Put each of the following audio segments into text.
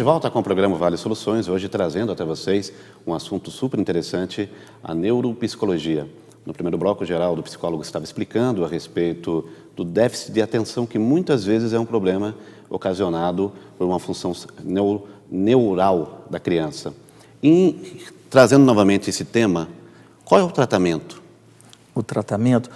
de volta com o programa Vale Soluções, hoje trazendo até vocês um assunto super interessante, a neuropsicologia. No primeiro bloco, o Geraldo, o psicólogo, estava explicando a respeito do déficit de atenção, que muitas vezes é um problema ocasionado por uma função neural da criança. E, trazendo novamente esse tema, qual é o tratamento? O tratamento?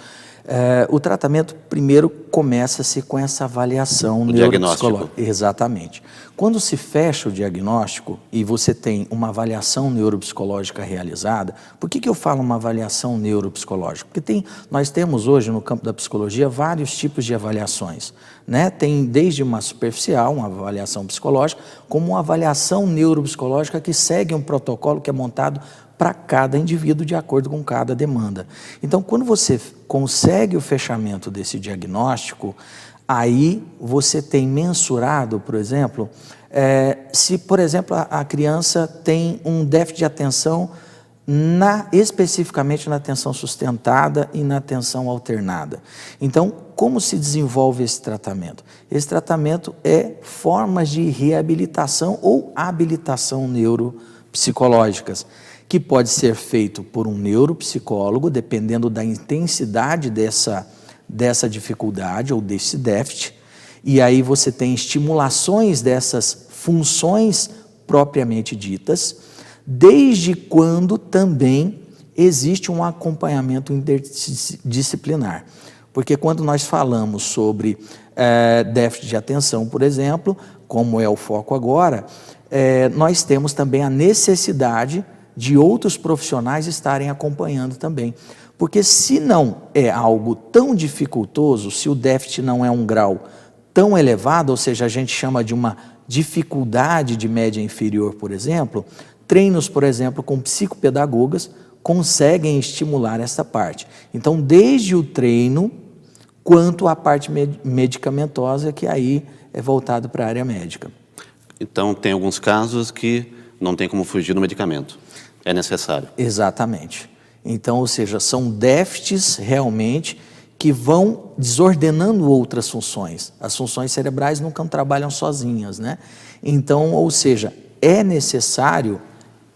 O tratamento primeiro começa-se com essa avaliação neuropsicológica. Exatamente. Quando se fecha o diagnóstico e você tem uma avaliação neuropsicológica realizada, por que eu falo uma avaliação neuropsicológica? Porque nós temos hoje no campo da psicologia vários tipos de avaliações, né? Tem desde uma superficial, uma avaliação psicológica, como uma avaliação neuropsicológica que segue um protocolo que é montado para cada indivíduo de acordo com cada demanda. Então, quando você consegue o fechamento desse diagnóstico, aí você tem mensurado, por exemplo, se, por exemplo, a criança tem um déficit de atenção especificamente na atenção sustentada e na atenção alternada. Então, como se desenvolve esse tratamento? Esse tratamento é formas de reabilitação ou habilitação neuropsicológicas, que pode ser feito por um neuropsicólogo, dependendo da intensidade dessa dificuldade ou desse déficit, e aí você tem estimulações dessas funções propriamente ditas, desde quando também existe um acompanhamento interdisciplinar. Porque quando nós falamos sobre déficit de atenção, por exemplo, como é o foco agora, nós temos também a necessidade de outros profissionais estarem acompanhando também. Porque se não é algo tão dificultoso, se o déficit não é um grau tão elevado, ou seja, a gente chama de uma dificuldade de média inferior, por exemplo, treinos, por exemplo, com psicopedagogas conseguem estimular essa parte. Então, desde o treino, quanto a parte medicamentosa, que aí é voltado para a área médica. Então, tem alguns casos que não tem como fugir do medicamento. É necessário. Exatamente. Então, ou seja, são déficits realmente que vão desordenando outras funções. As funções cerebrais nunca trabalham sozinhas, né? Então, ou seja, é necessário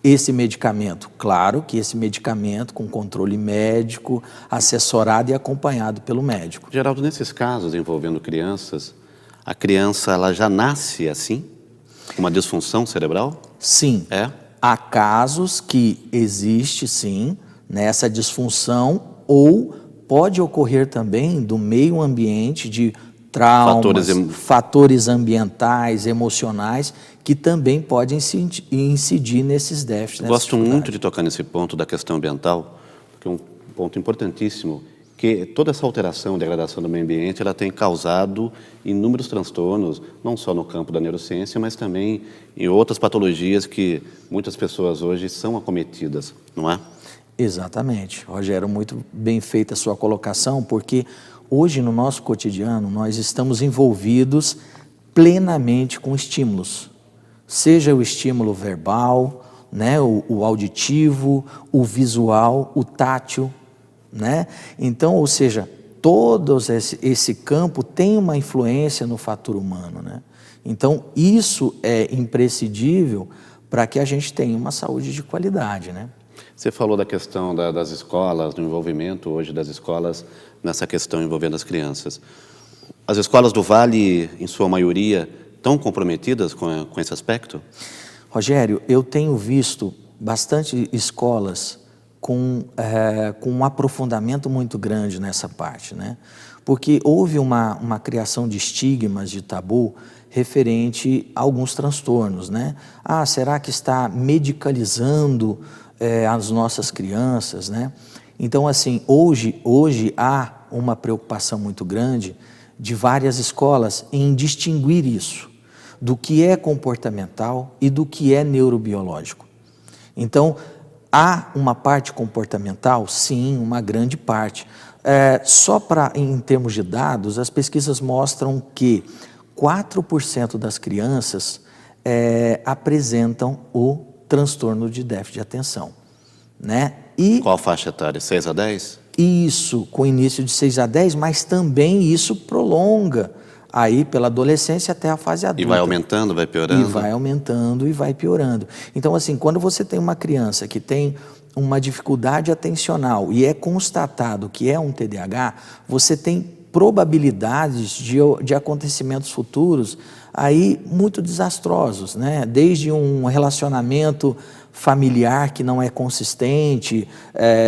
esse medicamento. Claro que esse medicamento com controle médico, assessorado e acompanhado pelo médico. Geraldo, nesses casos envolvendo crianças, a criança ela já nasce assim? Com uma disfunção cerebral? Sim. Há casos que existe, sim, nessa disfunção, ou pode ocorrer também do meio ambiente, de traumas, fatores ambientais, emocionais, que também podem incidir nesses déficits. Gosto muito de tocar nesse ponto da questão ambiental, porque é um ponto importantíssimo, que toda essa alteração, degradação do meio ambiente, ela tem causado inúmeros transtornos, não só no campo da neurociência, mas também em outras patologias que muitas pessoas hoje são acometidas, não é? Exatamente. Rogério, muito bem feita a sua colocação, porque hoje no nosso cotidiano nós estamos envolvidos plenamente com estímulos, seja o estímulo verbal, né, o auditivo, o visual, o tátil, né? Então, ou seja, todo esse campo tem uma influência no fator humano, né? Então, isso é imprescindível para que a gente tenha uma saúde de qualidade, né? Você falou da questão das escolas, do envolvimento hoje das escolas nessa questão envolvendo as crianças. As escolas do Vale, em sua maioria, estão comprometidas com esse aspecto? Rogério, eu tenho visto bastante escolas com um aprofundamento muito grande nessa parte, né? Porque houve uma criação de estigmas, de tabu, referente a alguns transtornos, né? Ah, será que está medicalizando as nossas crianças, né? Então, assim, hoje há uma preocupação muito grande de várias escolas em distinguir isso, do que é comportamental e do que é neurobiológico. Então, há uma parte comportamental? Sim, uma grande parte. Em termos de dados, as pesquisas mostram que 4% das crianças apresentam o transtorno de déficit de atenção, né? E qual faixa etária? 6 a 10? Isso, com início de 6 a 10, mas também isso prolonga aí pela adolescência até a fase adulta. E vai aumentando, vai piorando? E vai aumentando e vai piorando. Então, assim, quando você tem uma criança que tem uma dificuldade atencional e é constatado que é um TDAH, você tem probabilidades de acontecimentos futuros aí muito desastrosos, né? Desde um relacionamento familiar que não é consistente,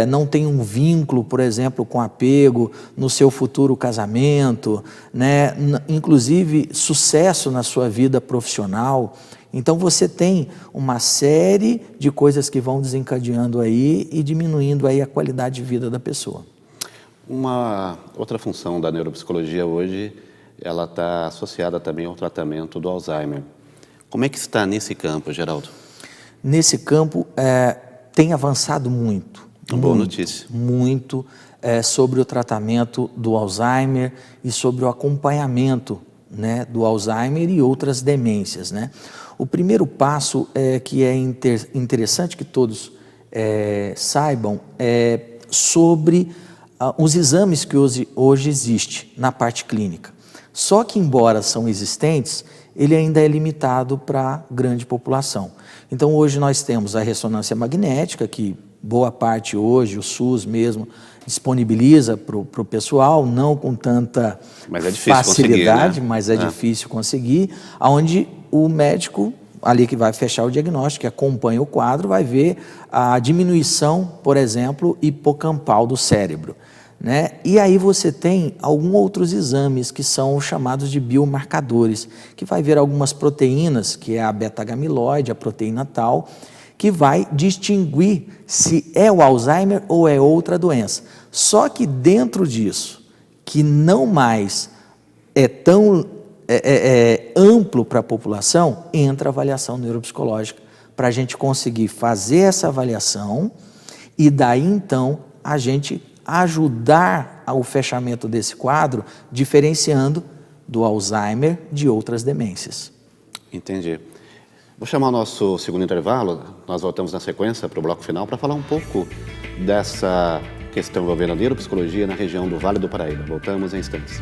não tem um vínculo, por exemplo, com apego no seu futuro casamento, né? Inclusive sucesso na sua vida profissional. Então você tem uma série de coisas que vão desencadeando aí e diminuindo aí a qualidade de vida da pessoa. Uma outra função da neuropsicologia hoje, ela está associada também ao tratamento do Alzheimer. Como é que está nesse campo, Geraldo? Nesse campo tem avançado muito. Boa notícia. Muito sobre o tratamento do Alzheimer e sobre o acompanhamento, né, do Alzheimer e outras demências, né? O primeiro passo que é interessante que todos saibam é sobre os exames que hoje existem na parte clínica. Só que, embora são existentes, ele ainda é limitado para a grande população. Então, hoje nós temos a ressonância magnética, que boa parte hoje, o SUS mesmo, disponibiliza para o pessoal, não com tanta facilidade, né? Mas é difícil conseguir, onde o médico, ali que vai fechar o diagnóstico, que acompanha o quadro, vai ver a diminuição, por exemplo, hipocampal do cérebro, né? E aí você tem alguns outros exames que são chamados de biomarcadores, que vai ver algumas proteínas, que é a beta-amiloide, a proteína tal, que vai distinguir se é o Alzheimer ou é outra doença. Só que dentro disso, que não mais é tão amplo para a população, entra a avaliação neuropsicológica, para a gente conseguir fazer essa avaliação e daí então a gente ajudar ao fechamento desse quadro, diferenciando do Alzheimer de outras demências. Entendi. Vou chamar o nosso segundo intervalo, nós voltamos na sequência para o bloco final para falar um pouco dessa questão envolvendo a neuropsicologia na região do Vale do Paraíba. Voltamos em instantes.